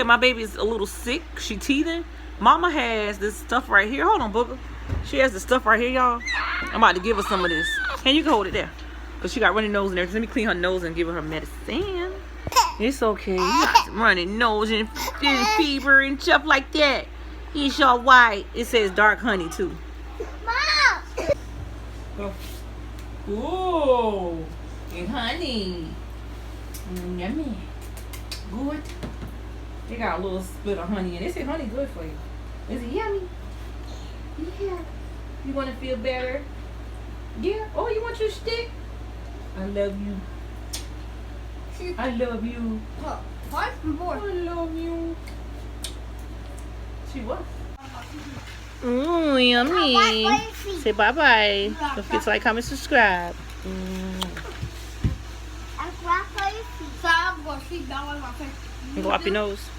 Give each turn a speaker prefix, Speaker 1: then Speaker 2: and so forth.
Speaker 1: my baby's a little sick. She teething. Mama has this stuff right here. Hold on, Booger. She has the stuff right here, y'all. I'm about to give her some of this. And you can hold it there. Because she got runny nose and everything. Let me clean her nose and give her medicine. It's okay. You got runny nose and fever and stuff like that. It's all white. It says dark honey, too. Mom! Ooh. And honey. Yummy. Good. They got a little split of honey in it. They say honey good for you. Is it yummy? Yeah. You want to feel better? Yeah. Oh, you want your stick? I love you. I love you. I love you. She what? Ooh, yummy. Say bye-bye. Don't forget to like, comment, subscribe. Go up your nose.